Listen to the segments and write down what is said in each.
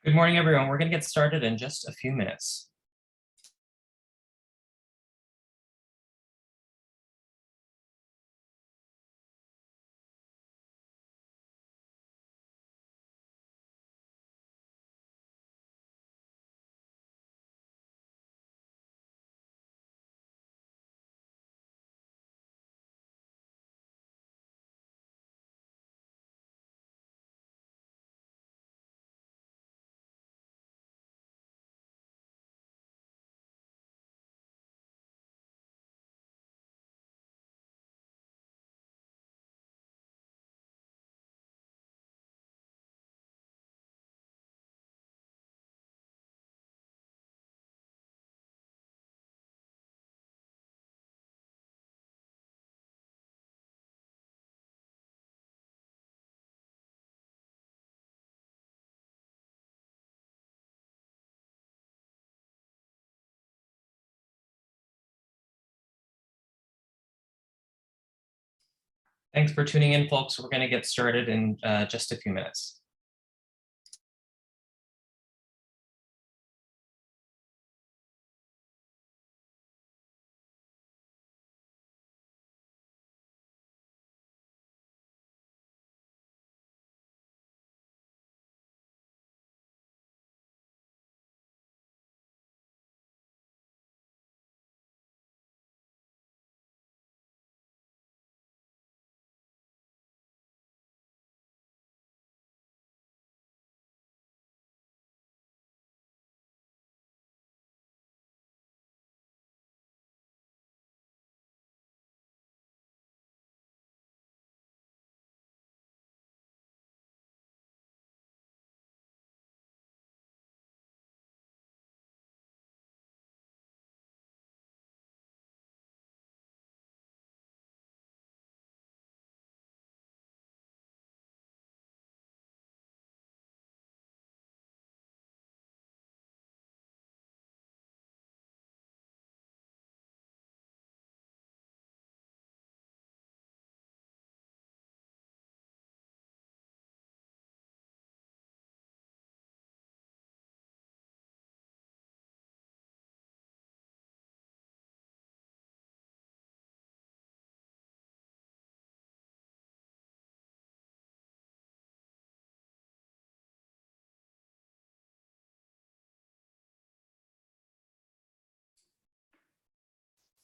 Good morning, everyone. We're going to get started in just a few minutes. Thanks for tuning in, folks. We're going to get started in just a few minutes.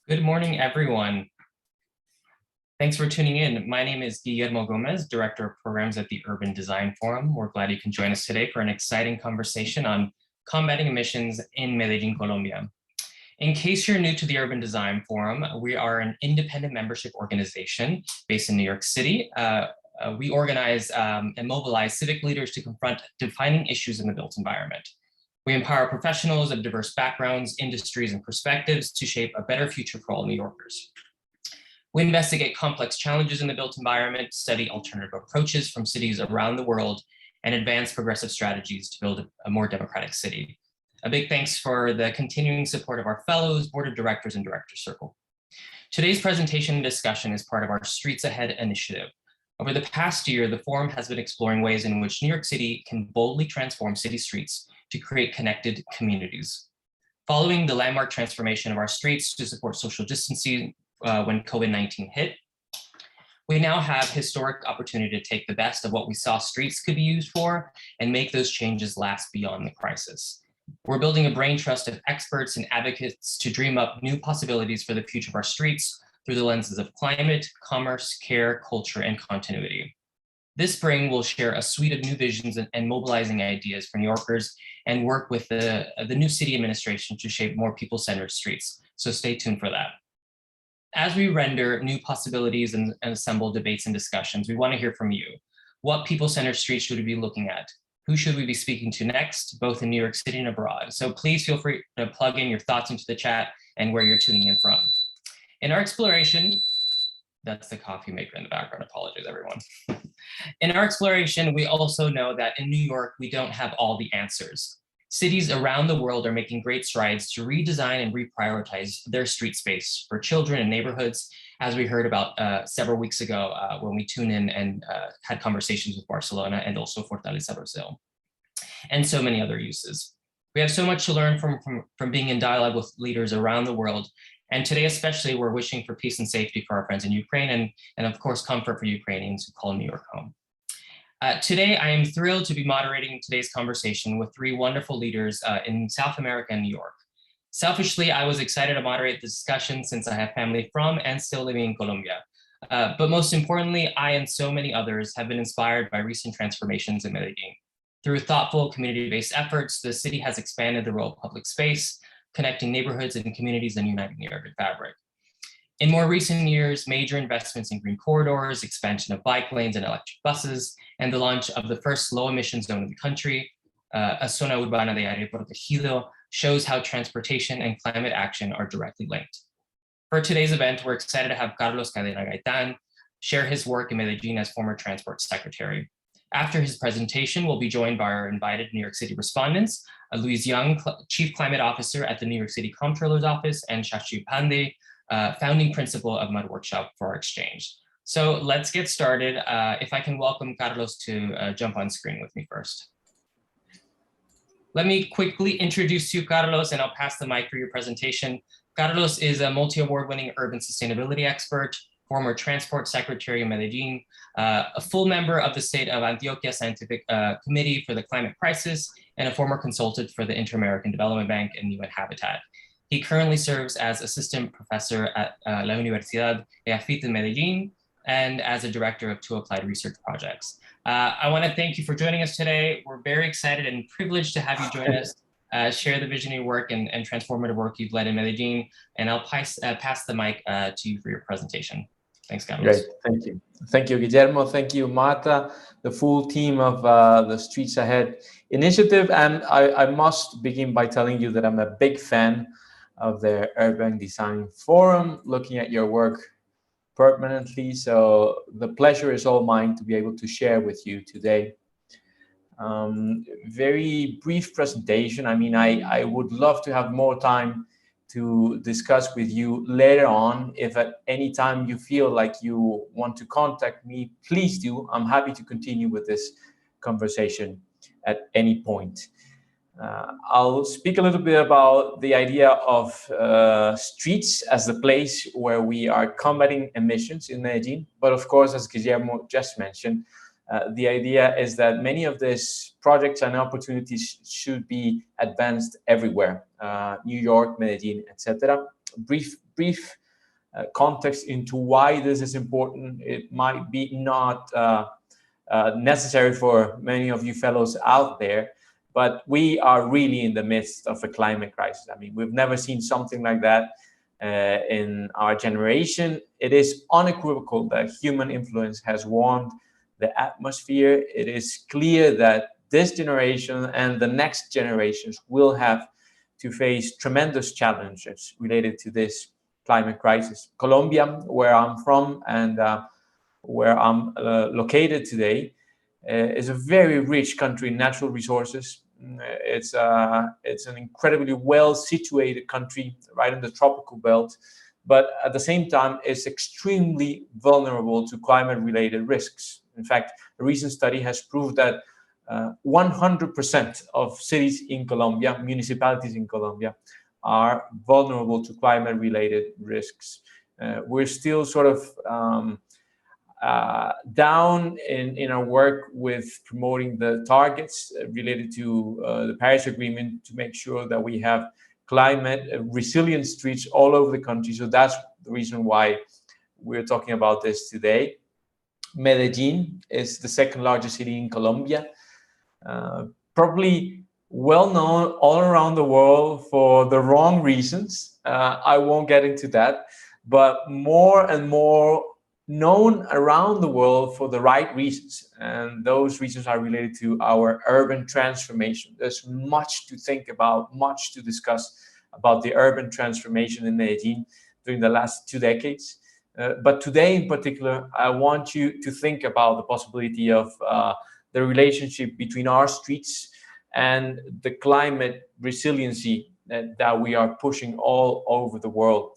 Good morning, everyone. Thanks for tuning in. My name is Guillermo Gomez, Director of Programs at the Urban Design Forum. We're glad you can join us today for an exciting conversation on combating emissions in Medellin, Colombia. In case you're new to the Urban Design Forum, we are an independent membership organization based in New York City. We organize and mobilize civic leaders to confront defining issues in the built environment. We empower professionals of diverse backgrounds, industries, and perspectives to shape a better future for all New Yorkers. We investigate complex challenges in the built environment, study alternative approaches from cities around the world, and advance progressive strategies to build a more democratic city. A big thanks for the continuing support of our fellows, board of directors, and director circle. Today's presentation and discussion is part of our Streets Ahead initiative. Over the past year, the forum has been exploring ways in which New York City can boldly transform city streets to create connected communities. Following the landmark transformation of our streets to support social distancing when COVID-19 hit, we now have historic opportunity to take the best of what we saw streets could be used for and make those changes last beyond the crisis. We're building a brain trust of experts and advocates to dream up new possibilities for the future of our streets through the lenses of climate, commerce, care, culture, and continuity. This spring, we'll share a suite of new visions and mobilizing ideas for New Yorkers and work with the new city administration to shape more people-centered streets. So stay tuned for that. As we render new possibilities and assemble debates and discussions, we want to hear from you. What people-centered streets should we be looking at? Who should we be speaking to next, both in New York City and abroad? So please feel free to plug in your thoughts into the chat and where you're tuning in from. In our exploration, that's the coffee maker in the background, apologies everyone. In our exploration, we also know that in New York, we don't have all the answers. Cities around the world are making great strides to redesign and reprioritize their street space for children and neighborhoods, as we heard about several weeks ago when we tuned in and had conversations with Barcelona and also Fortaleza, Brazil. and so many other uses. We have so much to learn from being in dialogue with leaders around the world. And today, especially, we're wishing for peace and safety for our friends in Ukraine and of course, comfort for Ukrainians who call New York home. Today, I am thrilled to be moderating today's conversation with three wonderful leaders in South America and New York. Selfishly, I was excited to moderate the discussion since I have family from and still living in Colombia. But most importantly, I and so many others have been inspired by recent transformations in Medellin. Through thoughtful community-based efforts, the city has expanded the role of public space, connecting neighborhoods and communities and uniting the urban fabric. In more recent years, major investments in green corridors, expansion of bike lanes and electric buses, and the launch of the first low-emission zone in the country, a zona urbana de aire protegido, shows how transportation and climate action are directly linked. For today's event, we're excited to have Carlos Cadena-Gaitán share his work in Medellin as former Transport Secretary. After his presentation, we'll be joined by our invited New York City respondents, Louise Yeung, Chief Climate Officer at the New York City Comptroller's Office, and Shachi Pandey, founding principal of Mud Workshop for our exchange. So let's get started. If I can welcome Carlos to jump on screen with me first. Let me quickly introduce you, Carlos, and I'll pass the mic for your presentation. Carlos is a multi-award winning urban sustainability expert, former Transport Secretary of Medellin, a full member of the State of Antioquia Scientific Committee for the Climate Crisis, and a former consultant for the Inter-American Development Bank and UN Habitat. He currently serves as assistant professor at La Universidad EAFIT in Medellin and as a director of two applied research projects. I want to thank you for joining us today. We're very excited and privileged to have you join us, share the visionary work and transformative work you've led in Medellin. And I'll pass the mic to you for your presentation. Thanks, Carlos. Great, thank you. Thank you, Guillermo. Thank you, Marta, the full team of the Streets Ahead initiative. And I must begin by telling you that I'm a big fan of the Urban Design Forum, looking at your work permanently. So the pleasure is all mine to be able to share with you today. Very brief presentation. I mean, I would love to have more time to discuss with you later on. If at any time you feel like you want to contact me, please do. I'm happy to continue with this conversation at any point. I'll speak a little bit about the idea of streets as the place where we are combating emissions in Medellin. But of course, as Guillermo just mentioned, the idea is that many of these projects and opportunities should be advanced everywhere, New York, Medellin, etc. Brief context into why this is important. It might be not necessary for many of you fellows out there, but we are really in the midst of a climate crisis. I mean, we've never seen something like that in our generation. It is unequivocal that human influence has warmed the atmosphere. It is clear that this generation and the next generations will have to face tremendous challenges related to this climate crisis. Colombia, where I'm from and where I'm located today, is a very rich country in natural resources. It's an incredibly well-situated country right in the tropical belt, but at the same time, it's extremely vulnerable to climate-related risks. In fact, a recent study has proved that 100% of cities in Colombia, municipalities in Colombia, are vulnerable to climate-related risks. We're still sort of down in our work with promoting the targets related to the Paris Agreement to make sure that we have climate resilient streets all over the country. So that's the reason why we're talking about this today. Medellin is the second largest city in Colombia, probably well known all around the world for the wrong reasons. I won't get into that, but more and more known around the world for the right reasons. And those reasons are related to our urban transformation. There's much to think about, much to discuss about the urban transformation in Medellin during the last 2 decades. But today in particular, I want you to think about the possibility of the relationship between our streets and the climate resiliency that we are pushing all over the world.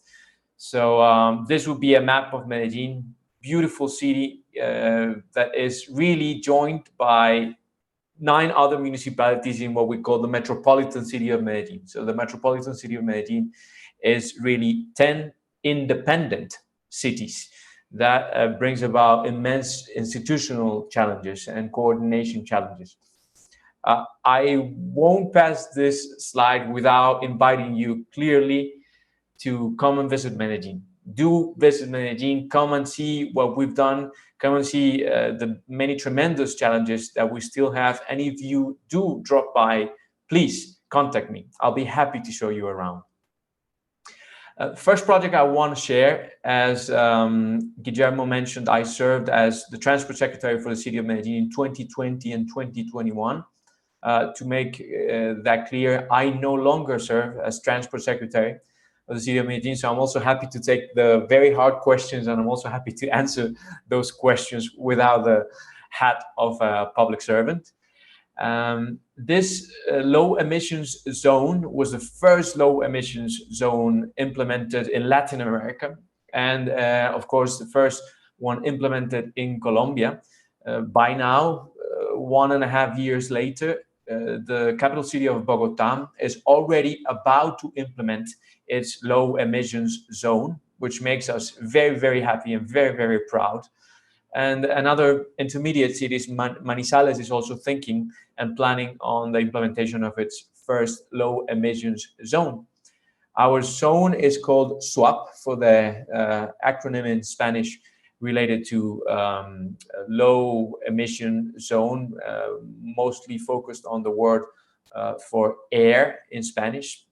So this will be a map of Medellin, beautiful city that is really joined by 9 other municipalities in what we call the Metropolitan City of Medellin. So the Metropolitan City of Medellin is really 10 independent cities that brings about immense institutional challenges and coordination challenges. I won't pass this slide without inviting you clearly to come and visit Medellin. Do visit Medellin, come and see what we've done, come and see the many tremendous challenges that we still have. And if you do drop by, please contact me. I'll be happy to show you around. First project I want to share, as Guillermo mentioned, I served as the Transport Secretary for the City of Medellin in 2020 and 2021. To make that clear, I no longer serve as Transport Secretary of the City of Medellin, so I'm also happy to take the very hard questions, and I'm also happy to answer those questions without the hat of a public servant. This low emissions zone was the first low emissions zone implemented in Latin America, and of course the first one implemented in Colombia. By now, 1.5 years later, the capital city of Bogota is already about to implement its low emissions zone, which makes us very, very happy and very, very proud. And another intermediate city, Manizales, is also thinking and planning on the implementation of its first low emissions zone. Our zone is called SWAP, for the acronym in Spanish related to low emission zone, mostly focused on the word for air in Spanish.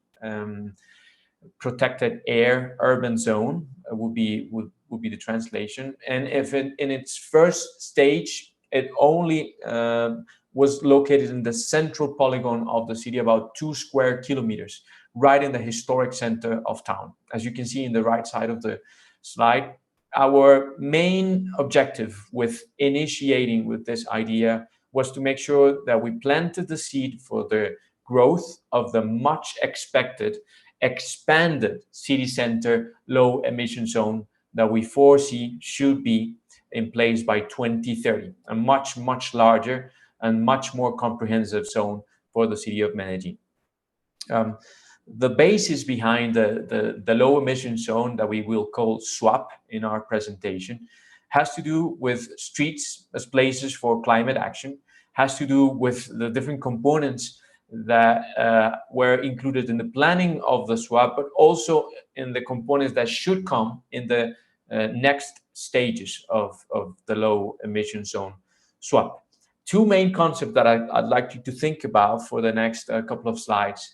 Protected air urban zone would be the translation. And if in its first stage, it only was located in the central polygon of the city, about 2 square kilometers, right in the historic center of town. As you can see in the right side of the slide, our main objective with initiating with this idea was to make sure that we planted the seed for the growth of the much expected expanded city center low emission zone that we foresee should be in place by 2030, a much, much larger and much more comprehensive zone for the city of Medellin. The basis behind the low emission zone that we will call SWAP in our presentation has to do with streets as places for climate action, has to do with the different components that were included in the planning of the SWAP, but also in the components that should come in the next stages of the low emission zone SWAP. 2 main concepts that I'd like you to think about for the next couple of slides.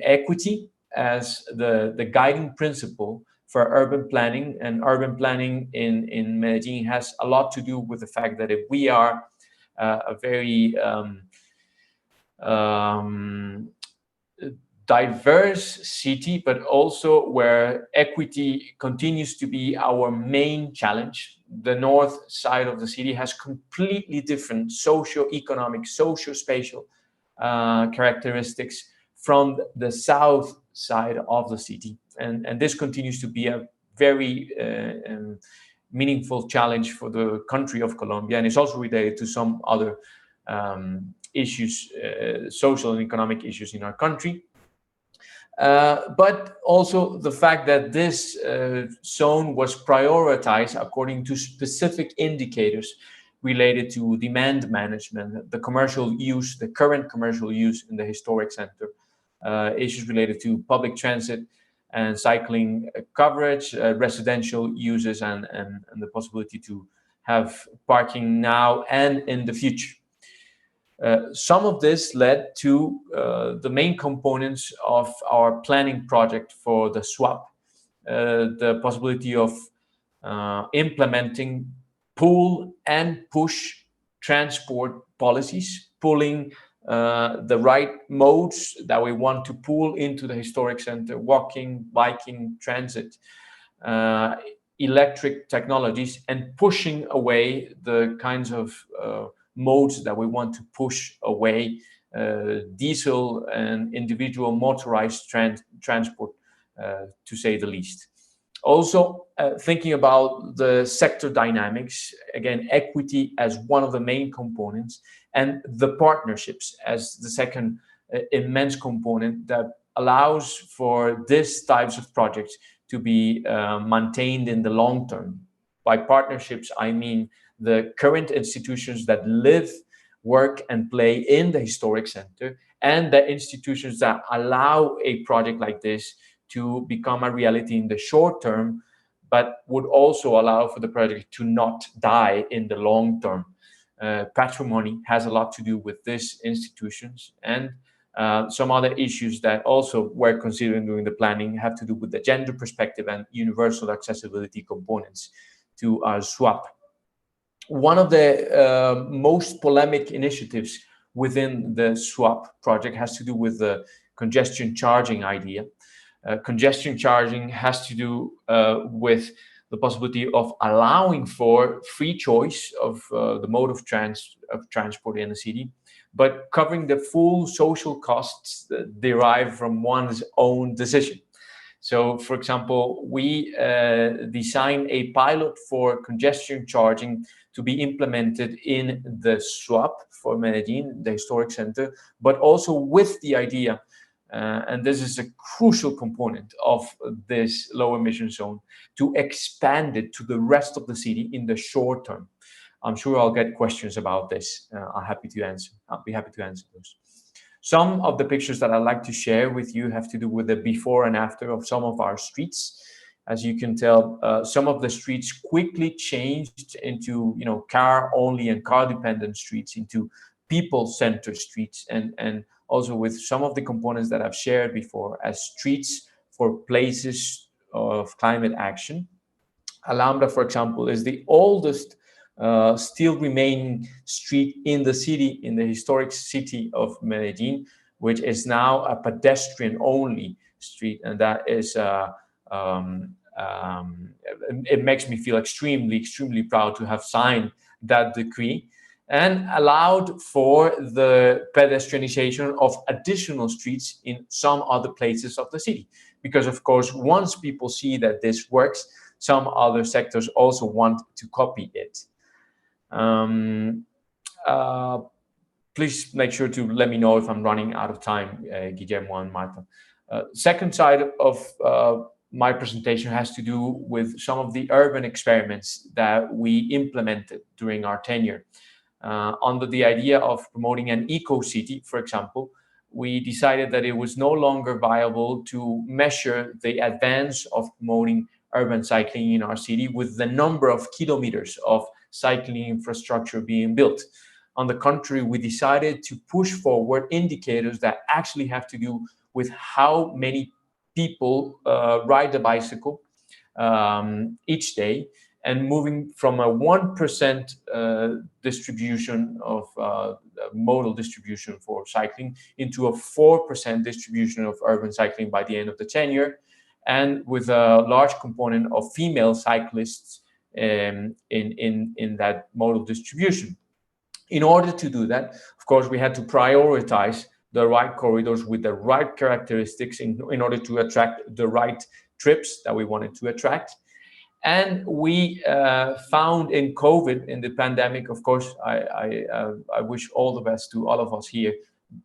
Equity as the guiding principle for urban planning, and urban planning in Medellin has a lot to do with the fact that if we are a very diverse city, but also where equity continues to be our main challenge. The north side of the city has completely different socio-economic, socio-spatial characteristics from the south side of the city. And this continues to be a very meaningful challenge for the country of Colombia, and it's also related to some other issues, social and economic issues in our country. But also the fact that this zone was prioritized according to specific indicators related to demand management, the commercial use, the current commercial use in the historic center, issues related to public transit and cycling coverage, residential uses, and the possibility to have parking now and in the future. Some of this led to the main components of our planning project for the SWAP, the possibility of implementing pull and push transport policies, pulling the right modes that we want to pull into the historic center: walking, biking, transit, electric technologies, and pushing away the kinds of modes that we want to push away, diesel and individual motorized transport, to say the least. Also, thinking about the sector dynamics, again, equity as one of the main components, and the partnerships as the second immense component that allows for these types of projects to be maintained in the long term. By partnerships, I mean the current institutions that live, work, and play in the historic center, and the institutions that allow a project like this to become a reality in the short term, but would also allow for the project to not die in the long term. Patrimony has a lot to do with these institutions, and some other issues that also were considered during the planning have to do with the gender perspective and universal accessibility components to our swap. One of the most polemic initiatives within the swap project has to do with the congestion charging idea. Congestion charging has to do with the possibility of allowing for free choice of the mode of transport in the city, but covering the full social costs that derive from one's own decision. So, for example, we designed a pilot for congestion charging to be implemented in the swap for Medellin, the historic center, but also with the idea, and this is a crucial component of this low emission zone, to expand it to the rest of the city in the short term. I'm sure I'll get questions about this. I'll be happy to answer those. Some of the pictures that I'd like to share with you have to do with the before and after of some of our streets. As you can tell, some of the streets quickly changed into, car-only and car-dependent streets, into people-centered streets, and also with some of the components that I've shared before as streets for places of climate action. Alhambra, for example, is the oldest still remaining street in the city, in the historic city of Medellin, which is now a pedestrian-only street, and that is it makes me feel extremely proud to have signed that decree and allowed for the pedestrianization of additional streets in some other places of the city. Because, of course, once people see that this works, some other sectors also want to copy it. Please make sure to let me know if I'm running out of time, Guillermo and Marta. Second side of my presentation has to do with some of the urban experiments that we implemented during our tenure. Under the idea of promoting an eco-city, for example, we decided that it was no longer viable to measure the advance of promoting urban cycling in our city with the number of kilometers of cycling infrastructure being built. On the contrary, we decided to push forward indicators that actually have to do with how many people ride the bicycle each day, and moving from a 1% distribution of modal distribution for cycling into a 4% distribution of urban cycling by the end of the tenure, and with a large component of female cyclists in that modal distribution. In order to do that, of course, we had to prioritize the right corridors with the right characteristics in order to attract the right trips that we wanted to attract. And we found in COVID, in the pandemic, of course, I wish all the best to all of us here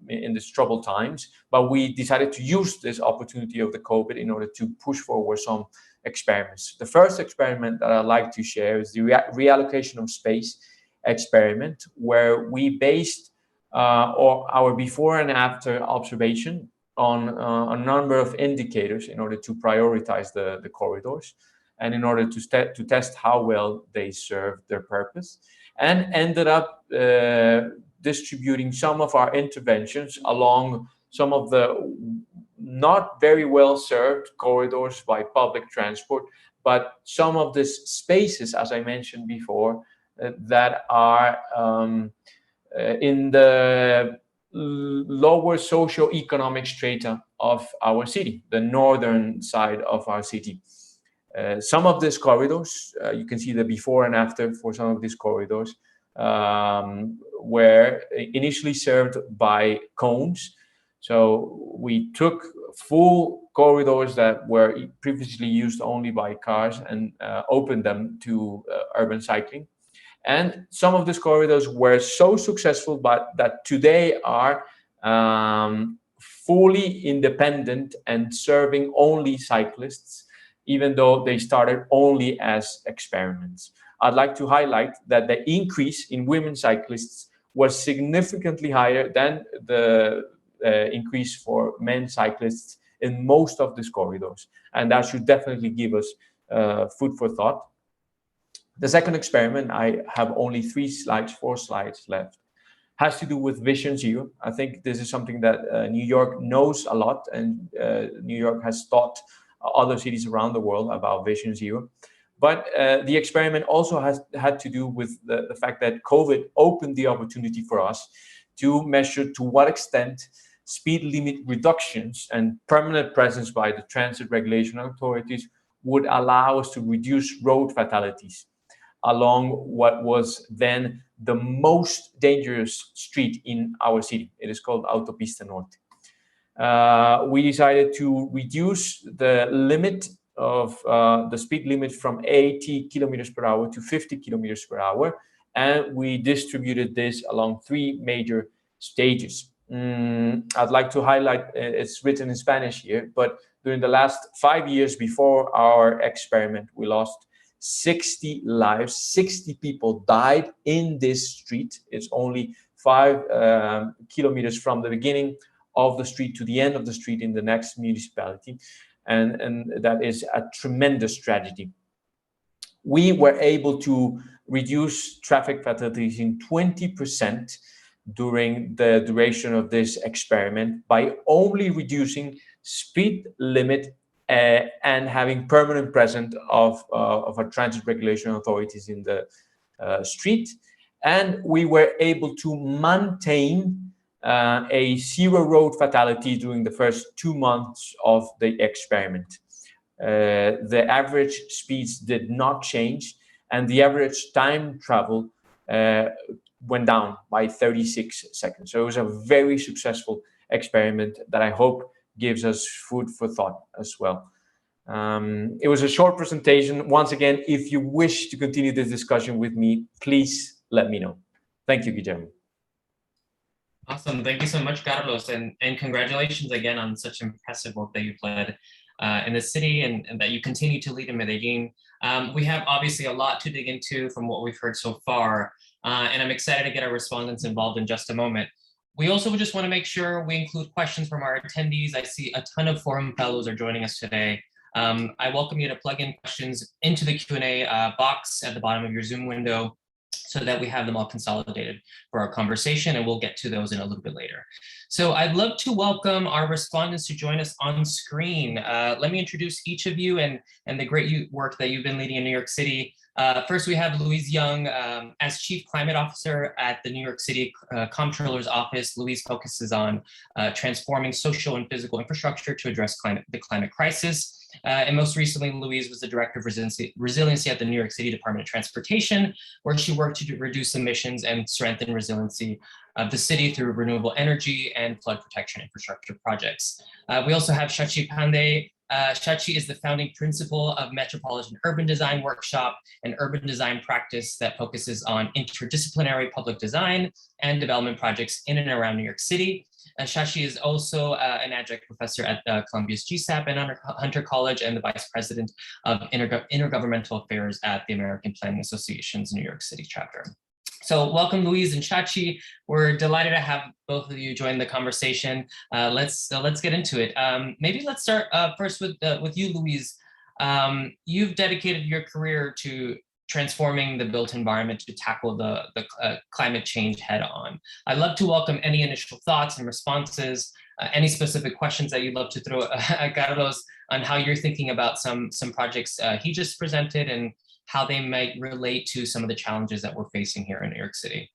in these troubled times, but we decided to use this opportunity of the COVID in order to push forward some experiments. The first experiment that I'd like to share is the reallocation of space experiment, where we based our before and after observation on a number of indicators in order to prioritize the corridors and in order to test how well they serve their purpose, and ended up distributing some of our interventions along some of the not very well served corridors by public transport, but some of these spaces, as I mentioned before, that are in the lower socioeconomic strata of our city, the northern side of our city. Some of these corridors, you can see the before and after for some of these corridors, were initially served by cones. So we took full corridors that were previously used only by cars and opened them to urban cycling. And some of these corridors were so successful, but that today are fully independent and serving only cyclists, even though they started only as experiments. I'd like to highlight that the increase in women cyclists was significantly higher than the increase for men cyclists in most of these corridors. And that should definitely give us food for thought. The second experiment, I have only 4 slides left, has to do with Vision Zero. I think this is something that New York knows a lot, and New York has taught other cities around the world about Vision Zero. But the experiment also had to do with the fact that COVID opened the opportunity for us to measure to what extent speed limit reductions and permanent presence by the transit regulation authorities would allow us to reduce road fatalities along what was then the most dangerous street in our city. It is called Autopista Norte. We decided to reduce the limit of the speed limit from 80 kilometers per hour to 50 kilometers per hour. And we distributed this along 3 major stages. I'd like to highlight, it's written in Spanish here, but during the last 5 years before our experiment, we lost 60 lives. 60 people died in this street. It's only 5 kilometers from the beginning of the street to the end of the street in the next municipality. And that is a tremendous tragedy. We were able to reduce traffic fatalities in 20% during the duration of this experiment by only reducing speed limit and having permanent presence of our transit regulation authorities in the street. And we were able to maintain a 0 road fatality during the first 2 months of the experiment. The average speeds did not change, and the average time travel went down by 36 seconds. So it was a very successful experiment that I hope gives us food for thought as well. It was a short presentation. Once again, if you wish to continue this discussion with me, please let me know. Thank you, Guillermo. Awesome. Thank you so much, Carlos. And congratulations again on such impressive work that you've led in the city and that you continue to lead in Medellin. We have obviously a lot to dig into from what we've heard so far, and I'm excited to get our respondents involved in just a moment. We also just want to make sure we include questions from our attendees. I see a ton of forum fellows are joining us today. I welcome you to plug in questions into the Q&A box at the bottom of your Zoom window so that we have them all consolidated for our conversation, and we'll get to those in a little bit later. So I'd love to welcome our respondents to join us on screen. Let me introduce each of you and the great work that you've been leading in New York City. First, we have Louise Yeung. As Chief Climate Officer at the New York City Comptroller's Office, Louise focuses on transforming social and physical infrastructure to address the climate crisis. And most recently, Louise was the Director of Resiliency at the New York City Department of Transportation, where she worked to reduce emissions and strengthen resiliency of the city through renewable energy and flood protection infrastructure projects. We also have Shachi Pandey. Shachi is the founding principal of Metropolitan Urban Design Workshop, an urban design practice that focuses on interdisciplinary public design and development projects in and around New York City. Shachi is also an adjunct professor at Columbia's GSAP and Hunter College and the vice president of intergovernmental affairs at the American Planning Association's New York City chapter. So welcome, Louise and Shachi. We're delighted to have both of you join the conversation. Let's get into it. Maybe let's start first with you, Louise. You've dedicated your career to transforming the built environment to tackle the climate change head on. I'd love to welcome any initial thoughts and responses, any specific questions that you'd love to throw at Carlos on how you're thinking about some projects he just presented and how they might relate to some of the challenges that we're facing here in New York City.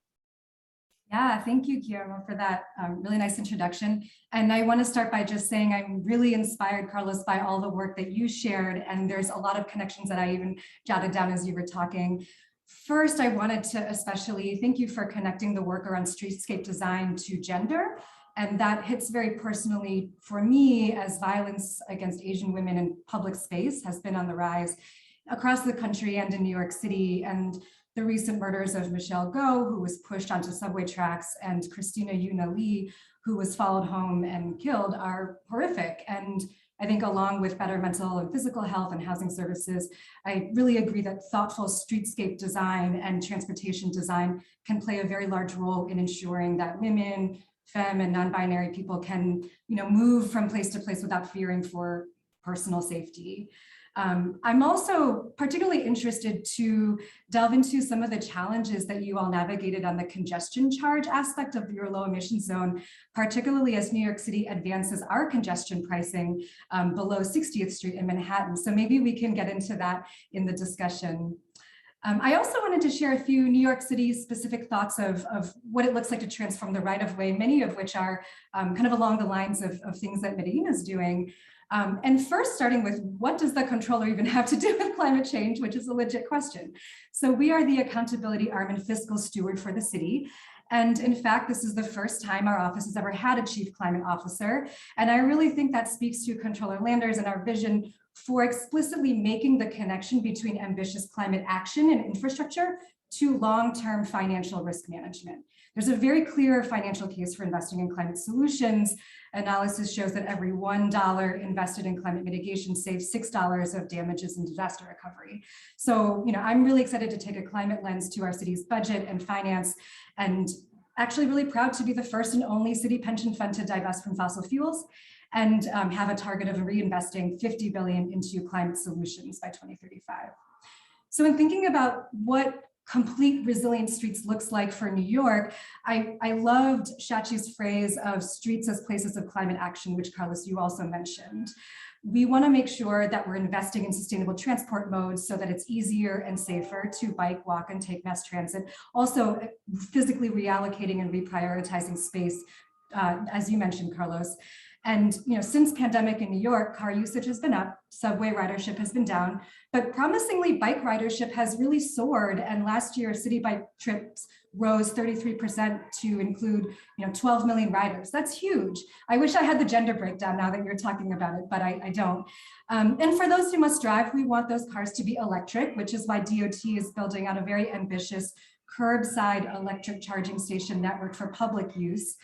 Yeah, thank you, Guillermo, for that really nice introduction. And I want to start by just saying I'm really inspired, Carlos, by all the work that you shared. And there's a lot of connections that I even jotted down as you were talking. First, I wanted to especially thank you for connecting the work around streetscape design to gender. And that hits very personally for me, as violence against Asian women in public space has been on the rise across the country and in New York City. And the recent murders of Michelle Go, who was pushed onto subway tracks, and Christina Yuna Lee, who was followed home and killed, are horrific. And I think along with better mental and physical health and housing services, I really agree that thoughtful streetscape design and transportation design can play a very large role in ensuring that women, femme, and non-binary people can, move from place to place without fearing for personal safety. I'm also particularly interested to delve into some of the challenges that you all navigated on the congestion charge aspect of your low emission zone, particularly as New York City advances our congestion pricing below 60th Street in Manhattan. So maybe we can get into that in the discussion. I also wanted to share a few New York City specific thoughts of what it looks like to transform the right of way, many of which are kind of along the lines of things that Medellin is doing. And first, starting with, what does the Comptroller even have to do with climate change, which is a legit question. So we are the accountability arm and fiscal steward for the city. And in fact, this is the first time our office has ever had a chief climate officer. And I really think that speaks to Comptroller Landers and our vision for explicitly making the connection between ambitious climate action and infrastructure to long-term financial risk management. There's a very clear financial case for investing in climate solutions. Analysis shows that every $1 invested in climate mitigation saves $6 of damages and disaster recovery. So, I'm really excited to take a climate lens to our city's budget and finance, and actually really proud to be the first and only city pension fund to divest from fossil fuels and have a target of reinvesting $50 billion into climate solutions by 2035. So in thinking about what complete resilient streets looks like for New York, I loved Shachi's phrase of streets as places of climate action, which Carlos, you also mentioned. We want to make sure that we're investing in sustainable transport modes so that it's easier and safer to bike, walk, and take mass transit. Also, physically reallocating and reprioritizing space, as you mentioned, Carlos. And since pandemic in New York, car usage has been up, subway ridership has been down, but promisingly bike ridership has really soared. And last year, city bike trips rose 33% to include 12 million riders. That's huge. I wish I had the gender breakdown now that you're talking about it, but I don't. And for those who must drive, we want those cars to be electric, which is why DOT is building out a very ambitious curbside electric charging station network for public use.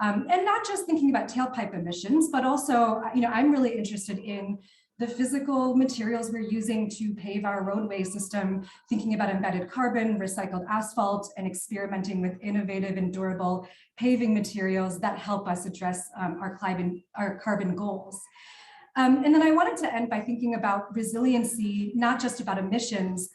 And not just thinking about tailpipe emissions, but also, I'm really interested in the physical materials we're using to pave our roadway system, thinking about embedded carbon, recycled asphalt, and experimenting with innovative and durable paving materials that help us address our carbon goals. And then I wanted to end by thinking about resiliency, not just about emissions.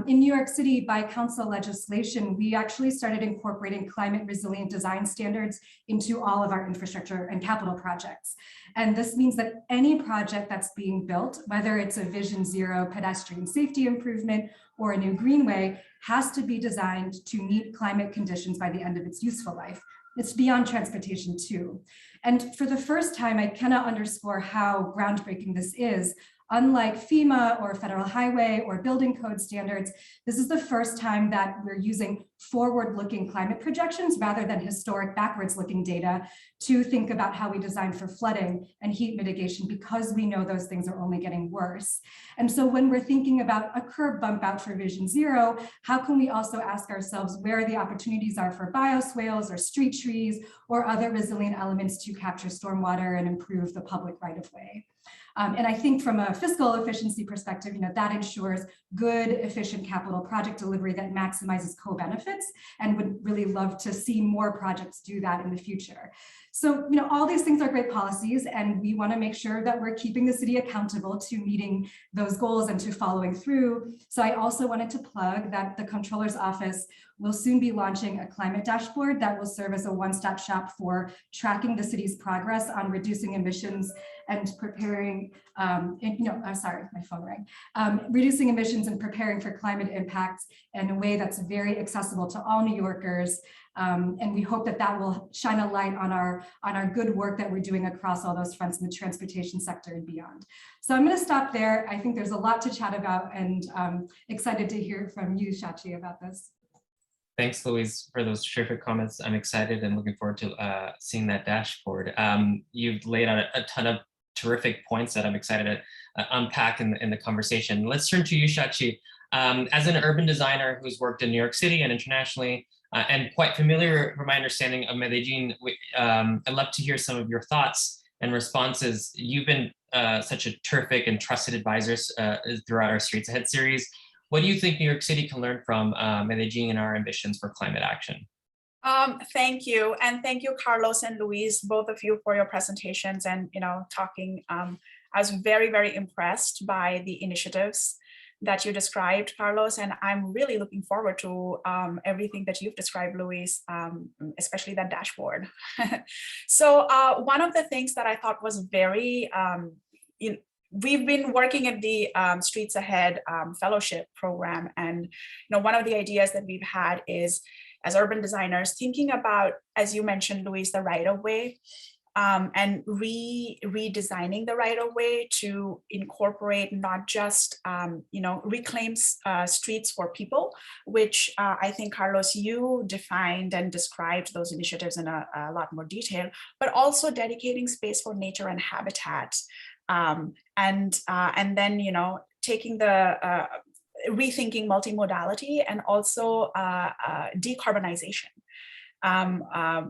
In New York City, by council legislation, we actually started incorporating climate resilient design standards into all of our infrastructure and capital projects. And this means that any project that's being built, whether it's a Vision Zero pedestrian safety improvement or a new greenway, has to be designed to meet climate conditions by the end of its useful life. It's beyond transportation too. And for the first time, I cannot underscore how groundbreaking this is. Unlike FEMA or federal highway or building code standards, this is the first time that we're using forward-looking climate projections rather than historic backwards-looking data to think about how we design for flooding and heat mitigation, because we know those things are only getting worse. And so when we're thinking about a curb bump out for Vision Zero, how can we also ask ourselves where the opportunities are for bioswales or street trees or other resilient elements to capture stormwater and improve the public right-of-way? And I think from a fiscal efficiency perspective, that ensures good, efficient capital project delivery that maximizes co-benefits, and would really love to see more projects do that in the future. So, all these things are great policies, and we want to make sure that we're keeping the city accountable to meeting those goals and to following through. So I also wanted to plug that the Comptroller's office will soon be launching a climate dashboard that will serve as a one-stop shop for tracking the city's progress on reducing emissions and preparing, sorry, my phone rang. Reducing emissions and preparing for climate impacts in a way that's very accessible to all New Yorkers. And we hope that that will shine a light on our good work that we're doing across all those fronts in the transportation sector and beyond. So I'm going to stop there. I think there's a lot to chat about, and excited to hear from you, Shachi, about this. Thanks, Louise, for those terrific comments. I'm excited and looking forward to seeing that dashboard. You've laid out a ton of terrific points that I'm excited to unpack in the conversation. Let's turn to you, Shachi. As an urban designer who's worked in New York City and internationally, and quite familiar from my understanding of Medellin, I'd love to hear some of your thoughts and responses. You've been such a terrific and trusted advisors throughout our Streets Ahead series. What do you think New York City can learn from Medellin and our ambitions for climate action? Thank you. And thank you, Carlos and Louise, both of you for your presentations and, talking. I was very, very impressed by the initiatives that you described, Carlos, and I'm really looking forward to everything that you've described, Louise, especially that dashboard. So one of the things that I thought was very, we've been working at the Streets Ahead Fellowship Program, and one of the ideas that we've had is, as urban designers, thinking about, as you mentioned, Louise, the right-of-way, and redesigning the right-of-way to incorporate not just reclaim streets for people, which I think, Carlos, you defined and described those initiatives in a lot more detail, but also dedicating space for nature and habitat, and then taking the rethinking multimodality and also decarbonization.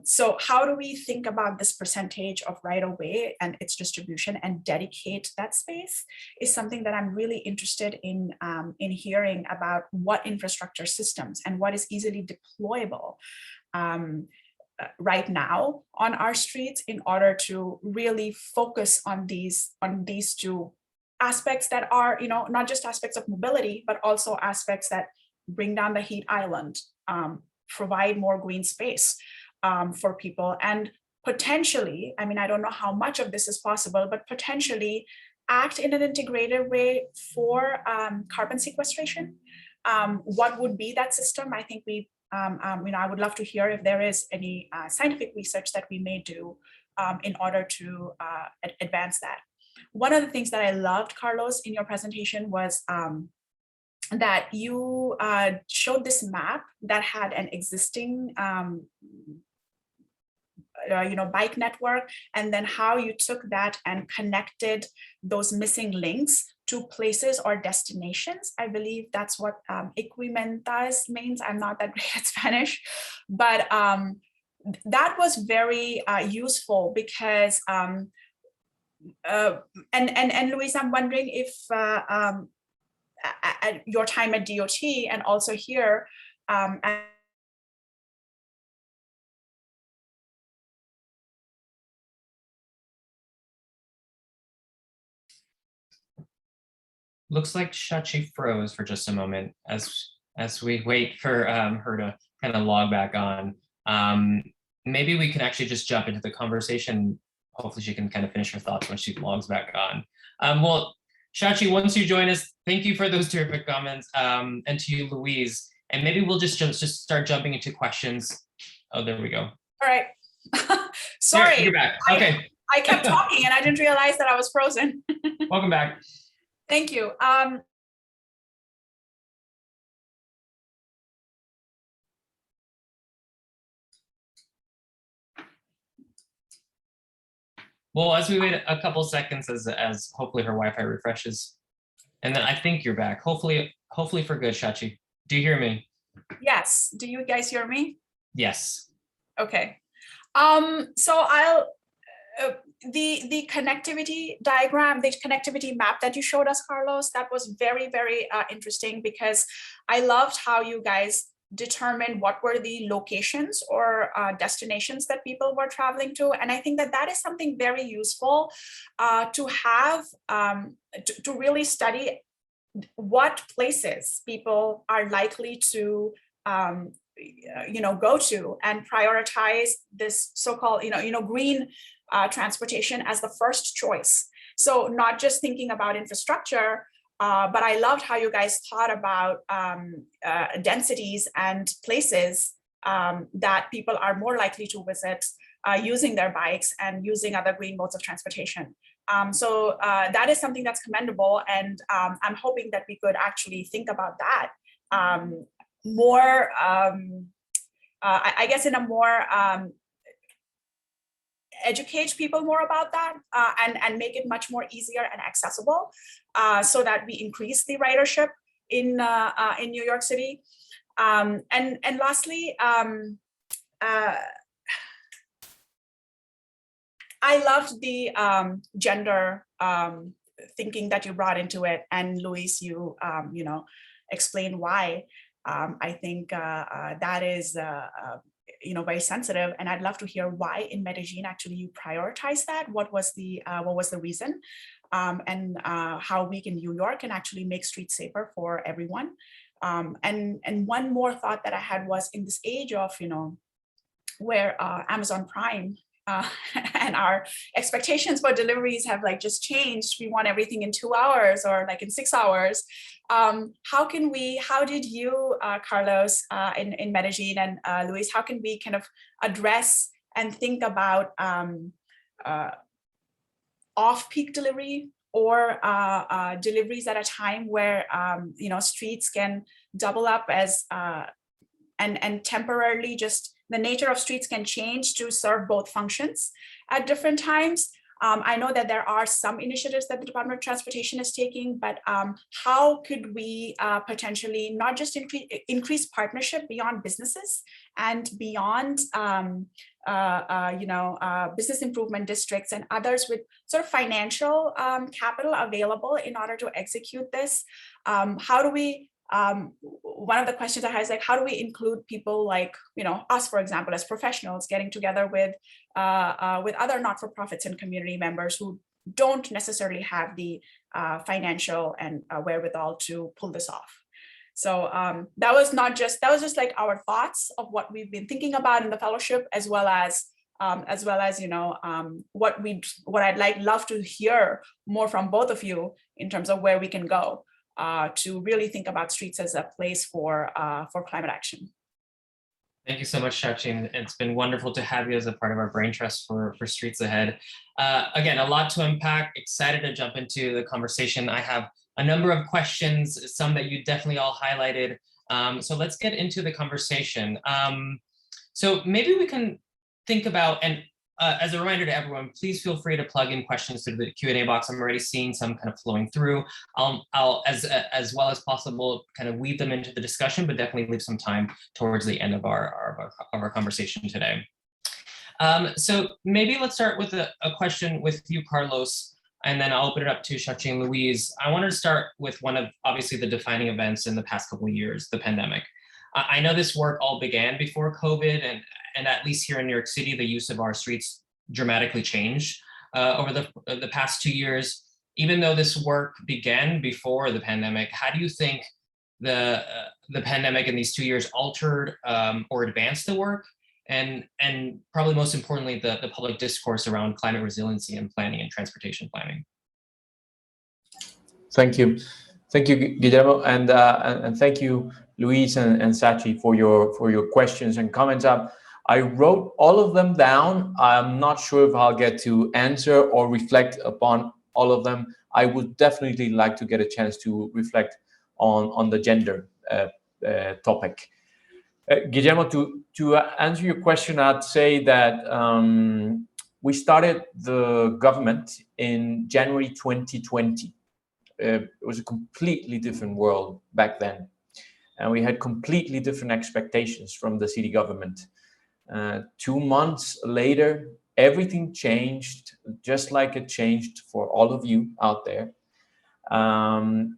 So how do we think about this percentage of right-of-way and its distribution and dedicate that space is something that I'm really interested in hearing about, what infrastructure systems and what is easily deployable right now on our streets in order to really focus on these two aspects that are, not just aspects of mobility, but also aspects that bring down the heat island, provide more green space for people, and potentially, I don't know how much of this is possible, but potentially act in an integrated way for carbon sequestration. What would be that system? I think I would love to hear if there is any scientific research that we may do in order to advance that. One of the things that I loved, Carlos, in your presentation was that you showed this map that had an existing bike network, and then how you took that and connected those missing links to places or destinations. I believe that's what equimentas means. I'm not that great at Spanish, but that was very useful because and Louise, I'm wondering if at your time at DOT and also here Looks like Shachi froze for just a moment as we wait for her to kind of log back on. Maybe we can actually just jump into the conversation. Hopefully she can kind of finish her thoughts when she logs back on. Well, Shachi, once you join us, thank you for those terrific comments, and to you, Louise. And maybe we'll just start jumping into questions. Oh, there we go. All right. Sorry. You're back. Okay. I kept talking and I didn't realize that I was frozen. Welcome back. Thank you. Well, as we wait a couple seconds as hopefully her Wi-Fi refreshes, and then I think you're back. Hopefully for good, Shachi. Do you hear me? Yes. Do you guys hear me? Yes. Okay. So I'll the connectivity diagram, the connectivity map that you showed us, Carlos, that was very, very interesting, because I loved how you guys determined what were the locations or destinations that people were traveling to. And I think that that is something very useful to have, to really study what places people are likely to go to and prioritize this so-called green transportation as the first choice. So not just thinking about infrastructure, but I loved how you guys thought about densities and places that people are more likely to visit using their bikes and using other green modes of transportation. So that is something that's commendable, and I'm hoping that we could actually think about that more I guess in a more educate people more about that and make it much more easier and accessible so that we increase the ridership in New York City. And lastly, I loved the gender thinking that you brought into it, and Louise, you explained why. I think that is very sensitive, and I'd love to hear why in Medellin actually you prioritize that. What was the reason, and how we in New York can actually make streets safer for everyone. And one more thought that I had was in this age of where Amazon Prime and our expectations for deliveries have just changed. We want everything in 2 hours or in 6 hours. How did you, Carlos, in Medellin, and Louise, how can we kind of address and think about off-peak delivery or deliveries at a time where streets can double up as and temporarily just the nature of streets can change to serve both functions at different times. I know that there are some initiatives that the Department of Transportation is taking, but how could we potentially not just increase partnership beyond businesses and beyond business improvement districts and others with sort of financial capital available in order to execute this? How do we one of the questions I had is how do we include people us, for example, as professionals getting together with other not-for-profits and community members who don't necessarily have the financial and wherewithal to pull this off. So that was just our thoughts of what we've been thinking about in the fellowship, as well as what I'd love to hear more from both of you in terms of where we can go to really think about streets as a place for climate action. Thank you so much, Shachi, and it's been wonderful to have you as a part of our brain trust for Streets Ahead. Again, a lot to unpack. Excited to jump into the conversation. I have a number of questions, some that you definitely all highlighted. So let's get into the conversation. So maybe we can think about, and as a reminder to everyone, please feel free to plug in questions through the Q&A box. I'm already seeing some kind of flowing through. I'll as well as possible kind of weave them into the discussion, but definitely leave some time towards the end of our conversation today. So maybe let's start with a question with you, Carlos, and then I'll open it up to Shachi and Louise. I wanted to start with one of obviously the defining events in the past couple of years, the pandemic. I know this work all began before COVID, and at least here in New York City, the use of our streets dramatically changed over the past 2 years. Even though this work began before the pandemic, how do you think the pandemic in these 2 years altered or advanced the work? And probably most importantly, the public discourse around climate resiliency and planning and transportation planning. Thank you. Thank you, Guillermo, and thank you, Louise and Shachi, for your questions and comments. I wrote all of them down. I'm not sure if I'll get to answer or reflect upon all of them. I would definitely like to get a chance to reflect on the gender topic. Guillermo, to answer your question, I'd say that we started the government in January 2020. It was a completely different world back then, and we had completely different expectations from the city government. 2 months later, everything changed, just like it changed for all of you out there. And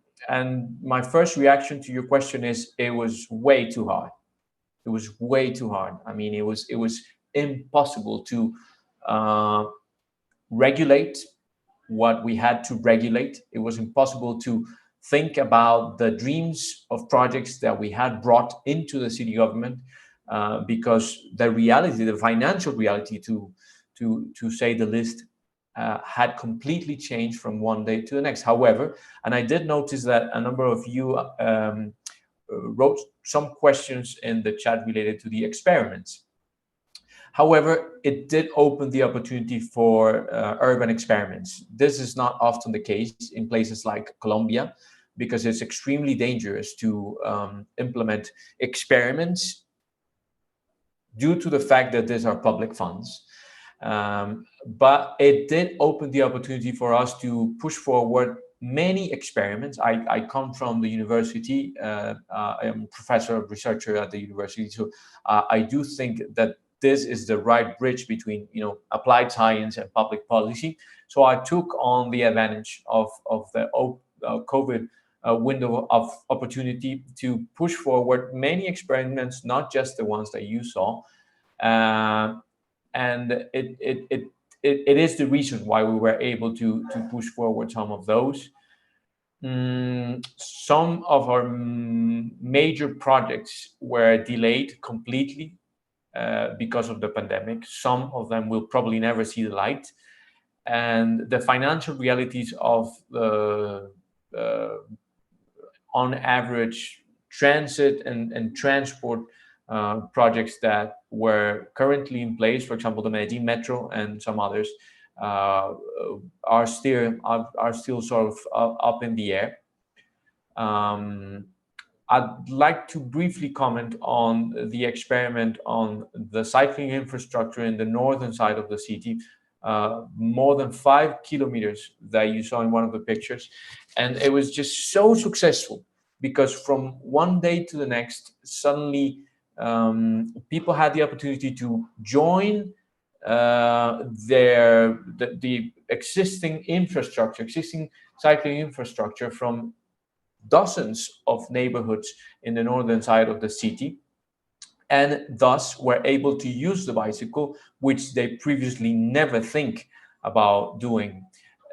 my first reaction to your question is it was way too hard. It was way too hard. I mean, it was impossible to regulate what we had to regulate. It was impossible to think about the dreams of projects that we had brought into the city government because the reality, the financial reality, to say the least, had completely changed from one day to the next. However, and I did notice that a number of you wrote some questions in the chat related to the experiments. However, it did open the opportunity for urban experiments. This is not often the case in places like Colombia, because it's extremely dangerous to implement experiments due to the fact that these are public funds. But it did open the opportunity for us to push forward many experiments. I come from the university. I am a professor, researcher at the university. So I do think that this is the right bridge between, applied science and public policy. So I took on the advantage of the COVID window of opportunity to push forward many experiments, not just the ones that you saw. And it is the reason why we were able to push forward some of those. Some of our major projects were delayed completely because of the pandemic. Some of them will probably never see the light. And the financial realities of the on average transit and transport projects that were currently in place, for example, the Medellin Metro and some others, are still sort of up in the air. I'd like to briefly comment on the experiment on the cycling infrastructure in the northern side of the city, more than 5 kilometers that you saw in one of the pictures. And it was just so successful because from one day to the next, suddenly people had the opportunity to join the existing infrastructure, existing cycling infrastructure from dozens of neighborhoods in the northern side of the city, and thus were able to use the bicycle, which they previously never think about doing.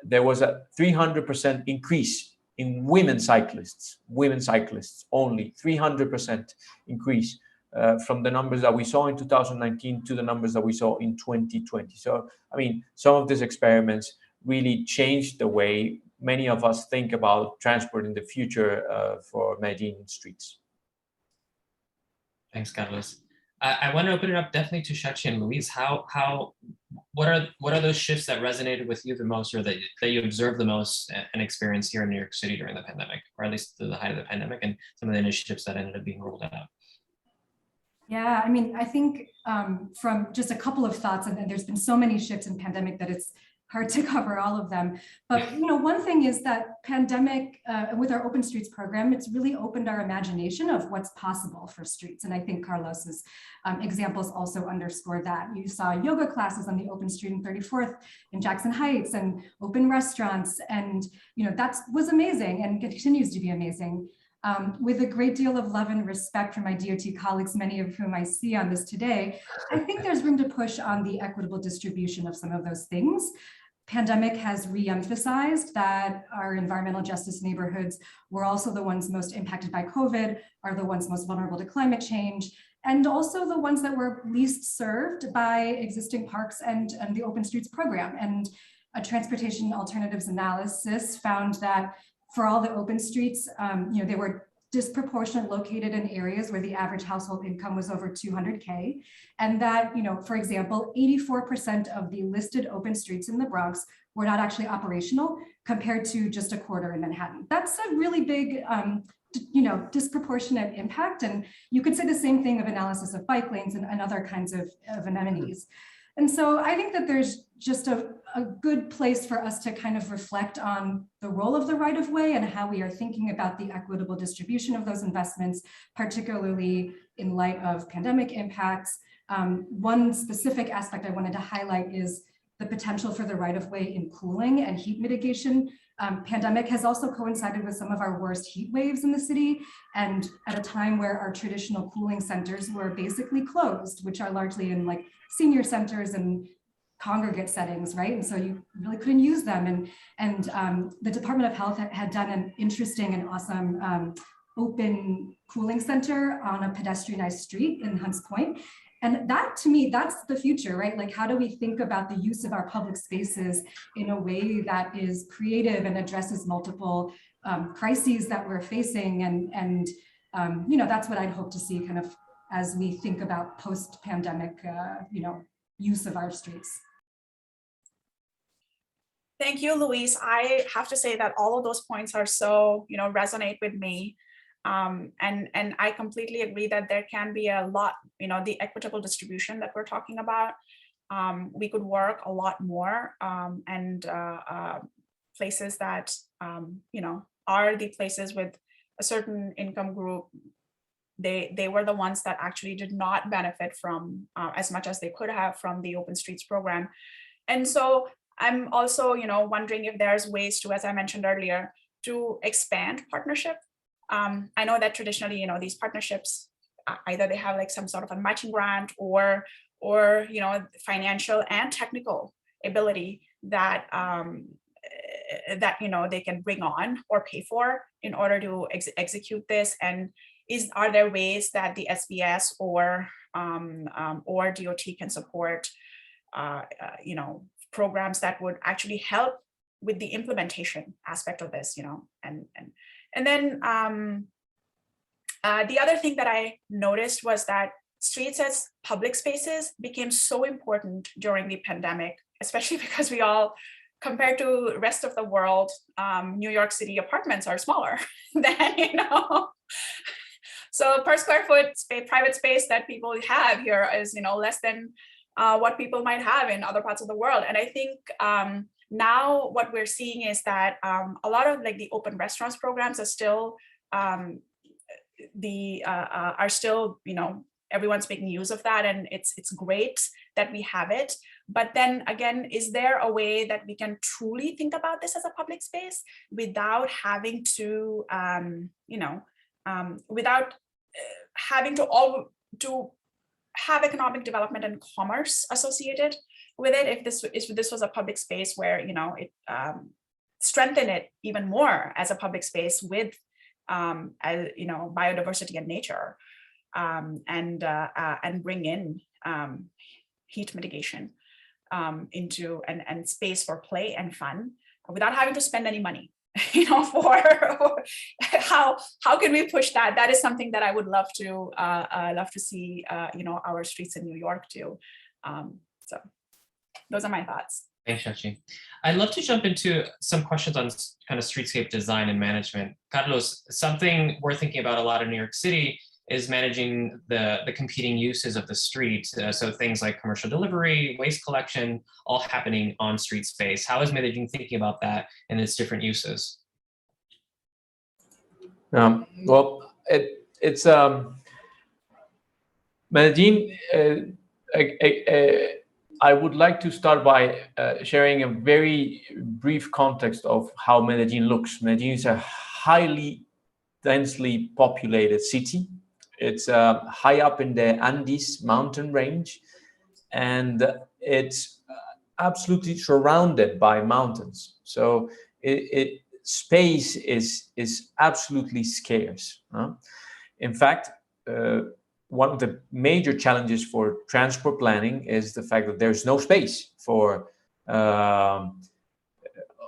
There was a 300% increase in women cyclists only, 300% increase from the numbers that we saw in 2019 to the numbers that we saw in 2020. So, I mean, some of these experiments really changed the way many of us think about transport in the future for Medellin streets. Thanks, Carlos. I want to open it up definitely to Shachi and Louise. What are those shifts that resonated with you the most, or that you observed the most and experienced here in New York City during the pandemic, or at least to the height of the pandemic, and some of the initiatives that ended up being rolled out? Yeah, I mean, I think from just a couple of thoughts, and there's been so many shifts in pandemic that it's hard to cover all of them. But one thing is that pandemic, with our Open Streets program, it's really opened our imagination of what's possible for streets. And I think Carlos's examples also underscore that. You saw yoga classes on the open street in 34th in Jackson Heights, and open restaurants. And that was amazing and continues to be amazing. With a great deal of love and respect for my DOT colleagues, many of whom I see on this today, I think there's room to push on the equitable distribution of some of those things. Pandemic has re-emphasized that our environmental justice neighborhoods were also the ones most impacted by COVID, are the ones most vulnerable to climate change, and also the ones that were least served by existing parks and the Open Streets program. And a transportation alternatives analysis found that for all the open streets, they were disproportionate located in areas where the average household income was over 200K. And that, for example, 84% of the listed open streets in the Bronx were not actually operational compared to just a quarter in Manhattan. That's a really big, disproportionate impact. And you could say the same thing of analysis of bike lanes and other kinds of amenities. And so I think that there's just a good place for us to kind of reflect on the role of the right-of-way and how we are thinking about the equitable distribution of those investments, particularly in light of pandemic impacts. One specific aspect I wanted to highlight is the potential for the right-of-way in cooling and heat mitigation. Pandemic has also coincided with some of our worst heat waves in the city, and at a time where our traditional cooling centers were basically closed, which are largely in like senior centers and congregate settings, right? And so you really couldn't use them. And the Department of Health had done an interesting and awesome open cooling center on a pedestrianized street in Hunts Point. And that, to me, that's the future, right? Like, how do we think about the use of our public spaces in a way that is creative and addresses multiple crises that we're facing? And that's what I'd hope to see kind of as we think about post-pandemic, use of our streets. Thank you, Louise. I have to say that all of those points are so, resonate with me. And I completely agree that there can be a lot, the equitable distribution that we're talking about. We could work a lot more, and places that, are the places with a certain income group, they were the ones that actually did not benefit from as much as they could have from the Open Streets program. And so I'm also, wondering if there's ways to, as I mentioned earlier, to expand partnership. I know that traditionally, these partnerships, either they have like some sort of a matching grant or financial and technical ability that they can bring on or pay for in order to execute this. And are there ways that the SBS or DOT can support programs that would actually help with the implementation aspect of this, and then the other thing that I noticed was that streets as public spaces became so important during the pandemic, especially because we all, compared to the rest of the world, New York City apartments are smaller than, so per square foot private space that people have here is, less than what people might have in other parts of the world. And I think now what we're seeing is that a lot of like the open restaurants programs are still everyone's making use of that, and it's great that we have it. But then again, is there a way that we can truly think about this as a public space without having to without having to have economic development and commerce associated with it? If this was a public space where it strengthen it even more as a public space with biodiversity and nature, and bring in heat mitigation into and space for play and fun without having to spend any money. For how can we push that? That is something that I would love to see our streets in New York do. So those are my thoughts. Thanks, Shachi. I'd love to jump into some questions on kind of streetscape design and management. Carlos, something we're thinking about a lot in New York City is managing the competing uses of the street. So things like commercial delivery, waste collection, all happening on street space. How is Medellin thinking about that and its different uses? Well, it's Medellin. I would like to start by sharing a very brief context of how Medellin looks. Medellin is a highly densely populated city. It's high up in the Andes mountain range, and it's absolutely surrounded by mountains. So space is absolutely scarce. In fact, one of the major challenges for transport planning is the fact that there's no space for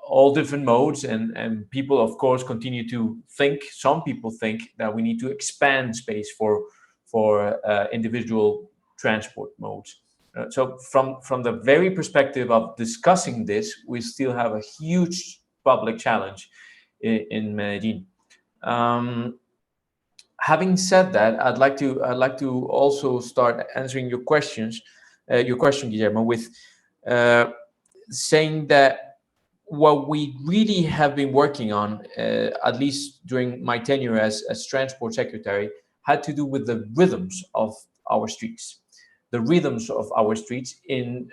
all different modes, and people, of course, continue to think. Some people think that we need to expand space for individual transport modes. So from the very perspective of discussing this, we still have a huge public challenge in Medellin. Having said that, I'd like to also start answering your question, Guillermo, with saying that what we really have been working on, at least during my tenure as Transport Secretary, had to do with the rhythms of our streets. The rhythms of our streets in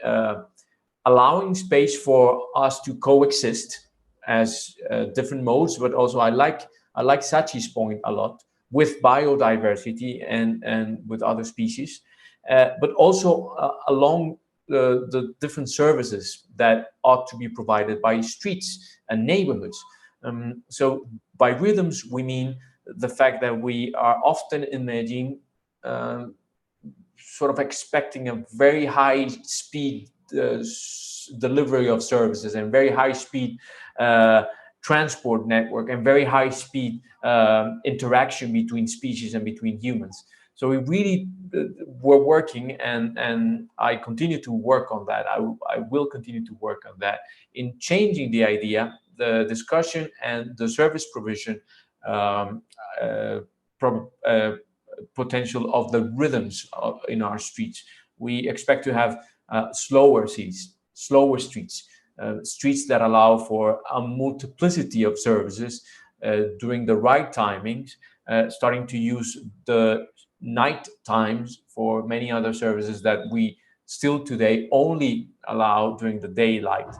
allowing space for us to coexist as different modes, but also I like Shachi's point a lot, with biodiversity and with other species, but also along the different services that ought to be provided by streets and neighborhoods. So by rhythms, we mean the fact that we are often in Medellin sort of expecting a very high speed delivery of services and very high speed transport network and very high speed interaction between species and between humans. So we really were working, and I continue to work on that. I will continue to work on that in changing the idea, the discussion, and the service provision potential of the rhythms in our streets. We expect to have slower streets, streets that allow for a multiplicity of services during the right timings, starting to use the night times for many other services that we still today only allow during the daylight.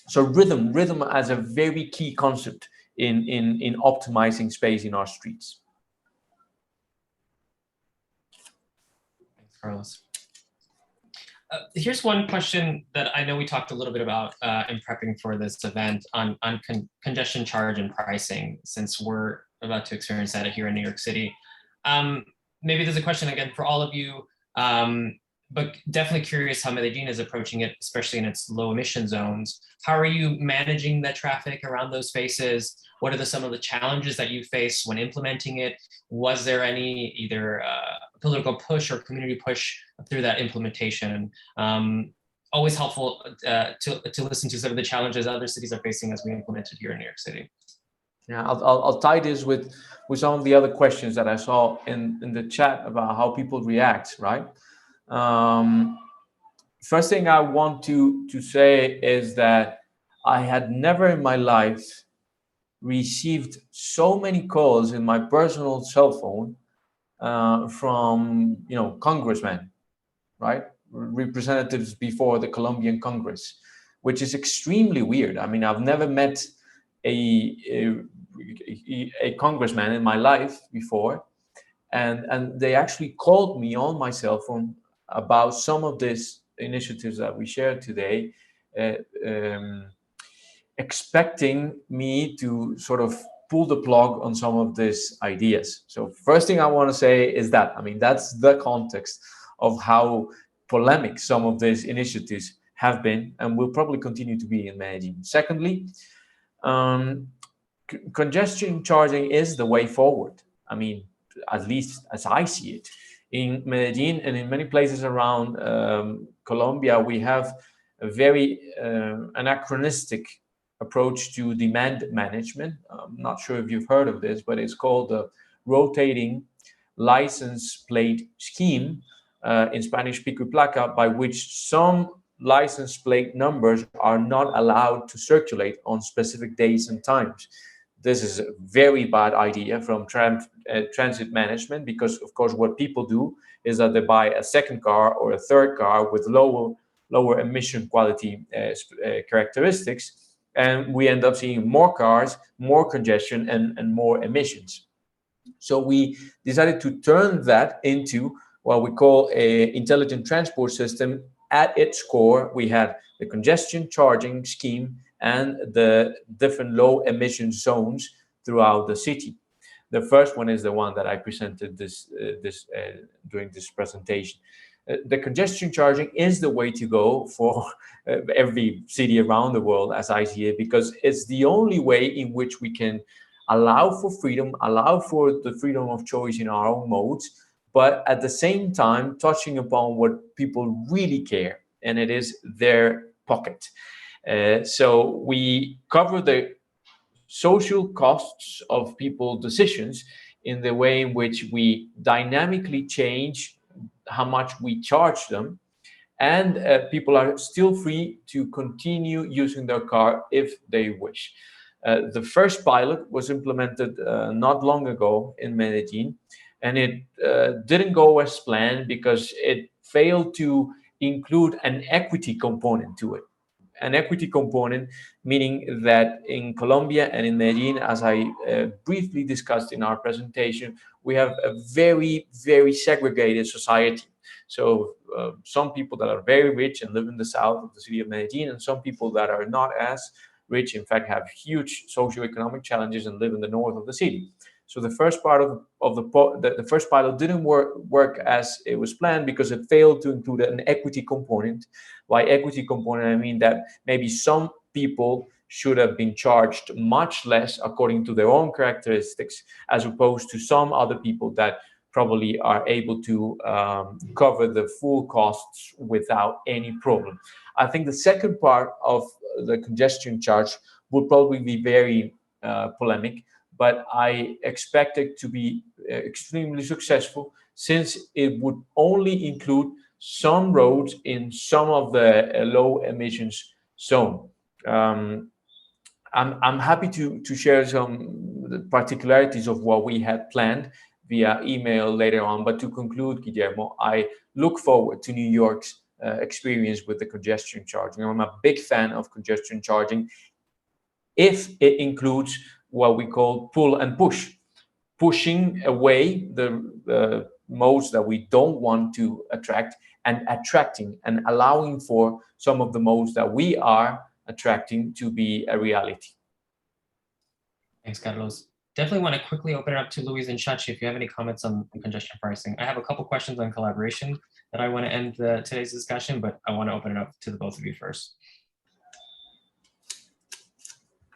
So rhythm as a very key concept in optimizing space in our streets. Thanks, Carlos. Here's one question that I know we talked a little bit about in prepping for this event on congestion charge and pricing, since we're about to experience that here in New York City. Maybe there's a question again for all of you, but definitely curious how Medellin is approaching it, especially in its low emission zones. How are you managing the traffic around those spaces? What are some of the challenges that you face when implementing it? Was there any either political push or community push through that implementation? Always helpful to listen to some of the challenges other cities are facing as we implement it here in New York City. Yeah, I'll tie this with some of the other questions that I saw in the chat about how people react, right? First thing I want to say is that I had never in my life received so many calls in my personal cell phone from congressmen, right? Representatives before the Colombian Congress, which is extremely weird. I mean, I've never met a congressman in my life before, and they actually called me on my cell phone about some of these initiatives that we shared today, expecting me to sort of pull the plug on some of these ideas. So first thing I want to say is that, I mean, that's the context of how polemic some of these initiatives have been and will probably continue to be in Medellin. Secondly, congestion charging is the way forward. I mean, at least as I see it. In Medellin and in many places around Colombia, we have a very anachronistic approach to demand management. I'm not sure if you've heard of this, but it's called the rotating license plate scheme, in Spanish pico y placa, by which some license plate numbers are not allowed to circulate on specific days and times. This is a very bad idea from transit management, because of course what people do is that they buy a second car or a third car with lower emission quality characteristics, and we end up seeing more cars, more congestion, and more emissions. So we decided to turn that into what we call an intelligent transport system. At its core, we have the congestion charging scheme and the different low emission zones throughout the city. The first one is the one that I presented during this presentation. The congestion charging is the way to go for every city around the world, as I see it, because it's the only way in which we can allow for freedom, allow for the freedom of choice in our own modes, but at the same time touching upon what people really care, and it is their pocket. So we cover the social costs of people's decisions in the way in which we dynamically change how much we charge them, and people are still free to continue using their car if they wish. The first pilot was implemented not long ago in Medellin, and it didn't go as planned because it failed to include an equity component to it. An equity component, meaning that in Colombia and in Medellin, as I briefly discussed in our presentation, we have a very, very segregated society. So some people that are very rich and live in the south of the city of Medellin, and some people that are not as rich, in fact, have huge socioeconomic challenges and live in the north of the city. So the first part of the first pilot didn't work as it was planned because it failed to include an equity component. By equity component, I mean that maybe some people should have been charged much less according to their own characteristics, as opposed to some other people that probably are able to cover the full costs without any problem. I think the second part of the congestion charge would probably be very polemic, but I expect it to be extremely successful, since it would only include some roads in some of the low emissions zone. I'm happy to share some particularities of what we had planned via email later on. But to conclude, Guillermo, I look forward to New York's experience with the congestion charging. I'm a big fan of congestion charging if it includes what we call pull and push, pushing away the modes that we don't want to attract and attracting and allowing for some of the modes that we are attracting to be a reality. Thanks, Carlos. Definitely want to quickly open it up to Louise and Shachi if you have any comments on congestion pricing. I have a couple questions on collaboration that I want to end today's discussion, but I want to open it up to the both of you first.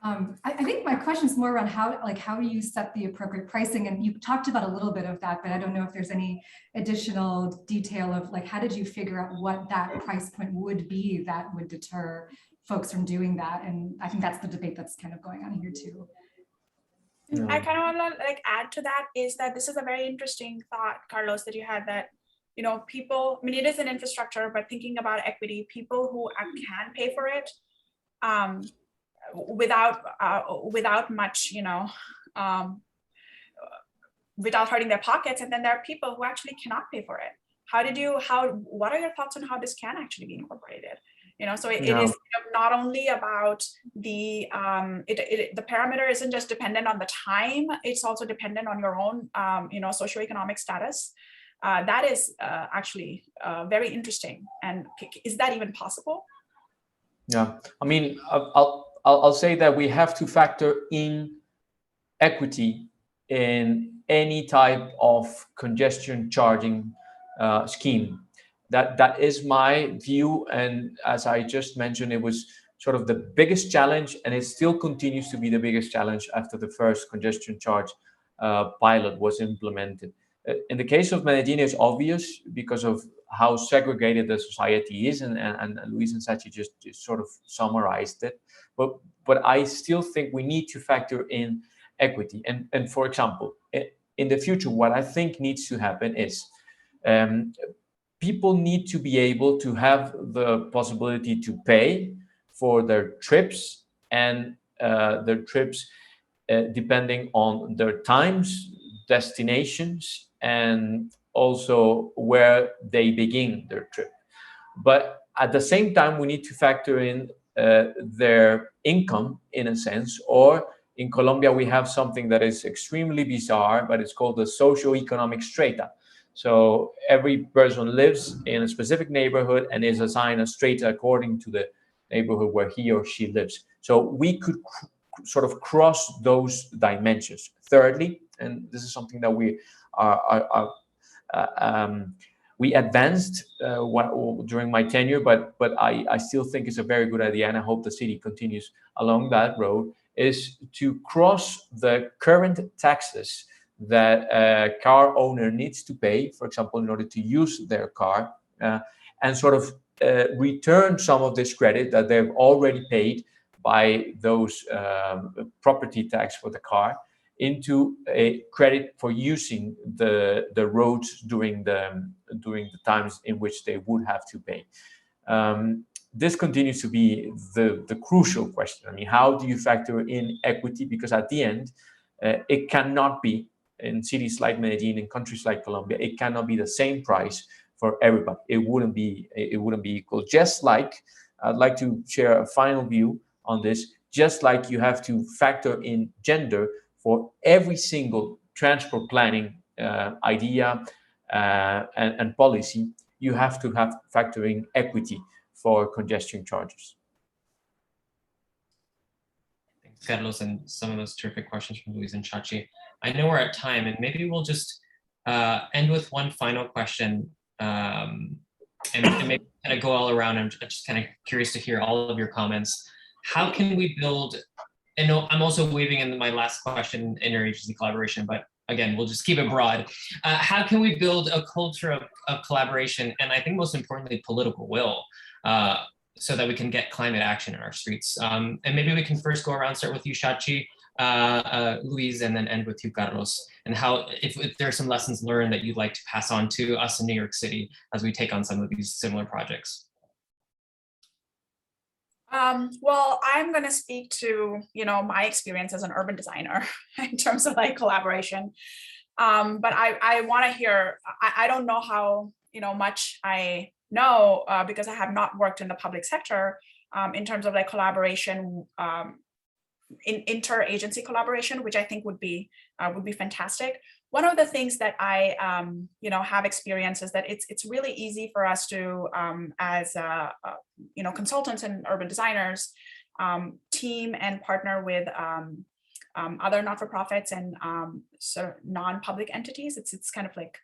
I think my question is more around how do you set the appropriate pricing? And you talked about a little bit of that, but I don't know if there's any additional detail of how did you figure out what that price point would be that would deter folks from doing that? And I think that's the debate that's kind of going on here too. I kind of want to add to that is that this is a very interesting thought, Carlos, that you had, that people, I mean, it is an infrastructure, but thinking about equity, people who can pay for it without much, without hurting their pockets, and then there are people who actually cannot pay for it. What are your thoughts on how this can actually be incorporated? So it is not only about the parameter isn't just dependent on the time, it's also dependent on your own socioeconomic status. That is actually very interesting. And is that even possible? Yeah, I mean, I'll say that we have to factor in equity in any type of congestion charging scheme. That is my view, and as I just mentioned, it was sort of the biggest challenge, and it still continues to be the biggest challenge after the first congestion charge pilot was implemented. In the case of Medellin, it's obvious because of how segregated the society is, and Louise and Shachi just sort of summarized it. But I still think we need to factor in equity. And for example, in the future, what I think needs to happen is people need to be able to have the possibility to pay for their trips, and their trips depending on their times, destinations, and also where they begin their trip. But at the same time, we need to factor in their income, in a sense, or in Colombia, we have something that is extremely bizarre, but it's called the socioeconomic strata. So every person lives in a specific neighborhood and is assigned a strata according to the neighborhood where he or she lives. So we could sort of cross those dimensions. Thirdly, and this is something that we we advanced during my tenure, but I still think it's a very good idea, and I hope the city continues along that road, is to cross the current taxes that a car owner needs to pay, for example, in order to use their car, and sort of return some of this credit that they've already paid by those property tax for the car into a credit for using the roads during the times in which they would have to pay. This continues to be the crucial question. I mean, how do you factor in equity? Because at the end, it cannot be, in cities like Medellin, in countries like Colombia, it cannot be the same price for everybody. It wouldn't be equal. Just like, I'd like to share a final view on this, just like you have to factor in gender for every single transport planning idea and policy, you have to have factoring equity for congestion charges. Thanks, Carlos, and some of those terrific questions from Louise and Shachi. I know we're at time, and maybe we'll just end with one final question, and maybe kind of go all around. I'm just kind of curious to hear all of your comments. How can we build, and I'm also weaving in my last question, interagency collaboration, but again, we'll just keep it broad. How can we build a culture of collaboration, and I think most importantly, political will, so that we can get climate action in our streets? And maybe we can first go around, start with you, Shachi. Louise, and then end with you, Carlos, and how, if there are some lessons learned that you'd like to pass on to us in New York City as we take on some of these similar projects. Well, I'm going to speak to, my experience as an urban designer in terms of like collaboration. But I want to hear, I don't know how, much I know because I have not worked in the public sector in terms of like collaboration, in interagency collaboration, which I think would be fantastic. One of the things that I, have experienced is that it's really easy for us to, as consultants and urban designers, team and partner with other not-for-profits and sort of non-public entities. It's kind of like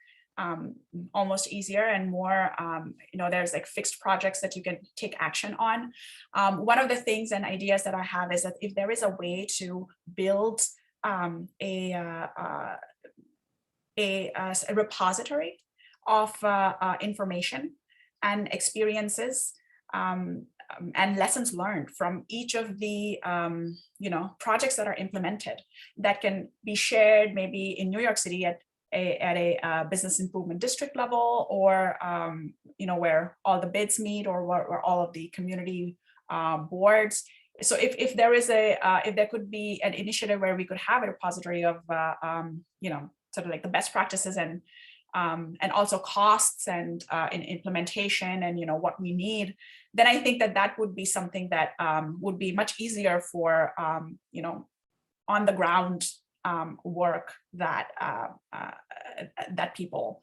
almost easier and more, there's like fixed projects that you can take action on. One of the things and ideas that I have is that if there is a way to build a repository of information and experiences and lessons learned from each of the projects that are implemented that can be shared maybe in New York City at a business improvement district level, or where all the bids meet, or where all of the community boards. So if there is if there could be an initiative where we could have a repository of sort of like the best practices and also costs and in implementation and what we need, then I think that would be something that would be much easier for on the ground work that that people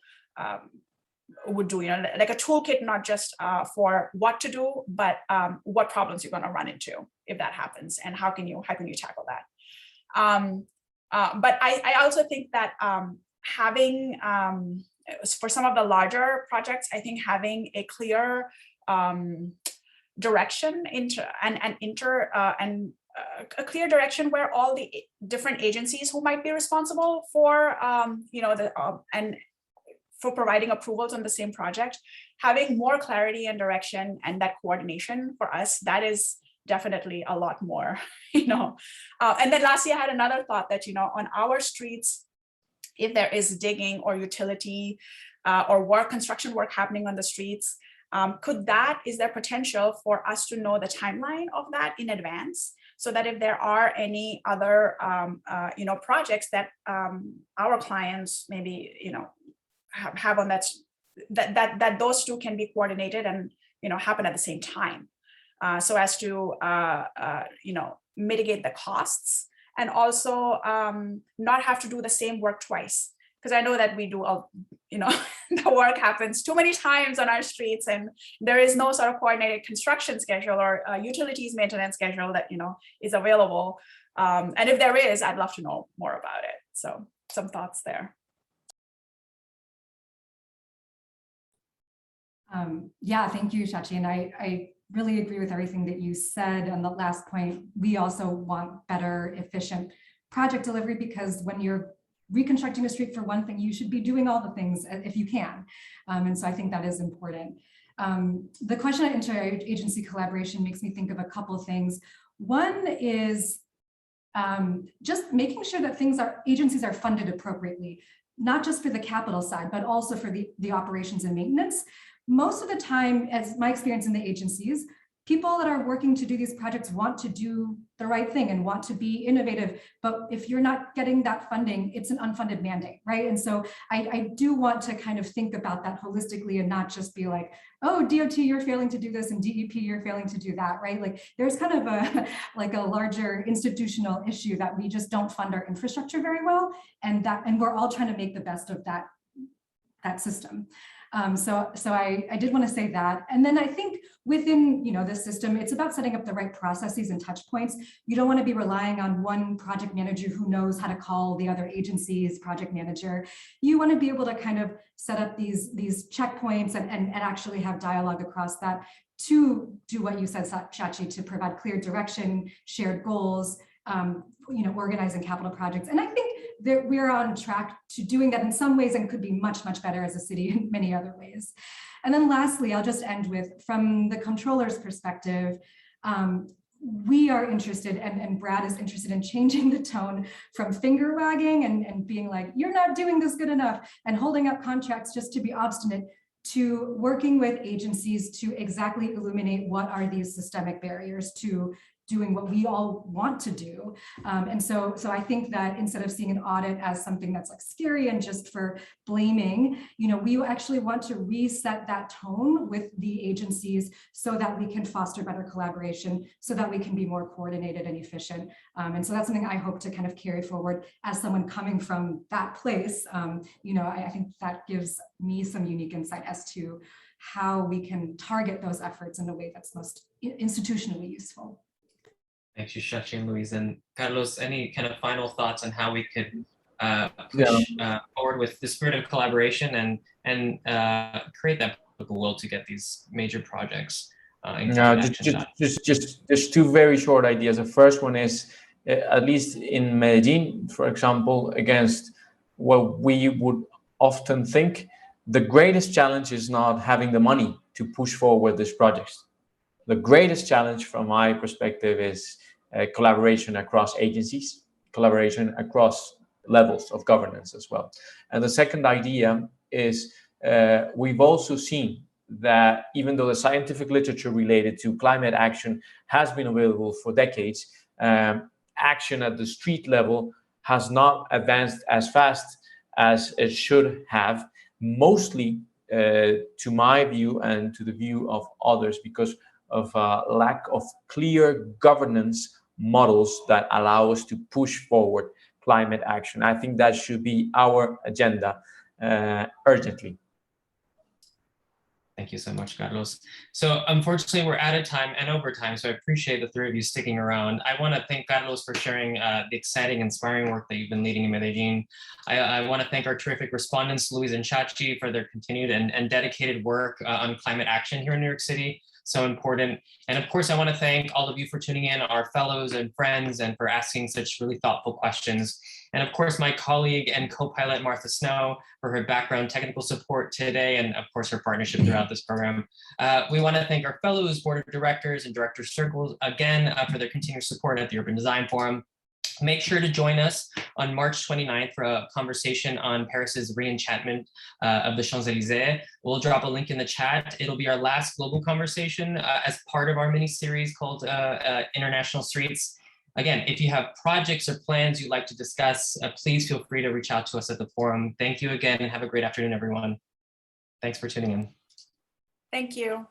would do, like a toolkit, not just for what to do, but what problems you're going to run into if that happens, and how can you tackle that. But I also think that having for some of the larger projects, I think having a clear direction a clear direction where all the different agencies who might be responsible for and for providing approvals on the same project, having more clarity and direction and that coordination for us, that is definitely a lot more, And then lastly, I had another thought that, on our streets, if there is digging or utility or construction work happening on the streets, is there potential for us to know the timeline of that in advance, so that if there are any other, projects that our clients maybe, have on that those two can be coordinated and, happen at the same time, so as to, mitigate the costs and also not have to do the same work twice. Because I know that we do, the work happens too many times on our streets, and there is no sort of coordinated construction schedule or utilities maintenance schedule that, is available. And if there is, I'd love to know more about it. So some thoughts there. Yeah, thank you, Shachi. And I really agree with everything that you said on the last point. We also want better, efficient project delivery, because when you're reconstructing a street, for one thing, you should be doing all the things if you can. And so I think that is important. The question of interagency collaboration makes me think of a couple of things. One is just making sure that agencies are funded appropriately, not just for the capital side, but also for the operations and maintenance. Most of the time, as my experience in the agencies, people that are working to do these projects want to do the right thing and want to be innovative, but if you're not getting that funding, it's an unfunded mandate, right? And so I do want to kind of think about that holistically and not just be like, oh, DOT, you're failing to do this, and DEP, you're failing to do that, right? Like there's kind of a larger institutional issue that we just don't fund our infrastructure very well, and we're all trying to make the best of that system. So I did want to say that. And then I think within, this system, it's about setting up the right processes and touch points. You don't want to be relying on one project manager who knows how to call the other agency's project manager. You want to be able to kind of set up these checkpoints and actually have dialogue across that to do what you said, Shachi, to provide clear direction, shared goals, organizing capital projects. And I think that we're on track to doing that in some ways, and could be much, much better as a city in many other ways. And then lastly, I'll just end with, from the Comptroller's perspective, we are interested, and Brad is interested in changing the tone from finger wagging and being like, you're not doing this good enough, and holding up contracts just to be obstinate, to working with agencies to exactly illuminate what are these systemic barriers to doing what we all want to do. And so I think that instead of seeing an audit as something that's like scary and just for blaming, we actually want to reset that tone with the agencies so that we can foster better collaboration, so that we can be more coordinated and efficient. And so that's something I hope to kind of carry forward as someone coming from that place. I think that gives me some unique insight as to how we can target those efforts in a way that's most institutionally useful. Thank you, Shachi and Louise. And Carlos, any kind of final thoughts on how we could push forward with the spirit of collaboration and create that political will to get these major projects just two very short ideas. The first one is, at least in Medellin, for example, against what we would often think, the greatest challenge is not having the money to push forward these projects. The greatest challenge from my perspective is collaboration across agencies, collaboration across levels of governance as well. And the second idea is we've also seen that even though the scientific literature related to climate action has been available for decades, action at the street level has not advanced as fast as it should have, mostly to my view and to the view of others, because of a lack of clear governance models that allow us to push forward climate action. I think that should be our agenda urgently. Thank you so much, Carlos. So unfortunately, we're out of time and over time, so I appreciate the three of you sticking around. I want to thank Carlos for sharing the exciting, inspiring work that you've been leading in Medellin. I want to thank our terrific respondents, Louise and Shachi, for their continued and dedicated work on climate action here in New York City. So important. And of course, I want to thank all of you for tuning in, our fellows and friends, and for asking such really thoughtful questions. And of course, my colleague and co-pilot, Martha Snow, for her background technical support today, and of course, her partnership throughout this program. We want to thank our fellows, board of directors and director circles again for their continued support at the Urban Design Forum. Make sure to join us on March 29th for a conversation on Paris's re-enchantment of the Champs-Élysées. We'll drop a link in the chat. It'll be our last global conversation as part of our mini-series called International Streets. Again, if you have projects or plans you'd like to discuss, please feel free to reach out to us at the forum. Thank you again and have a great afternoon, everyone. Thanks for tuning in. Thank you.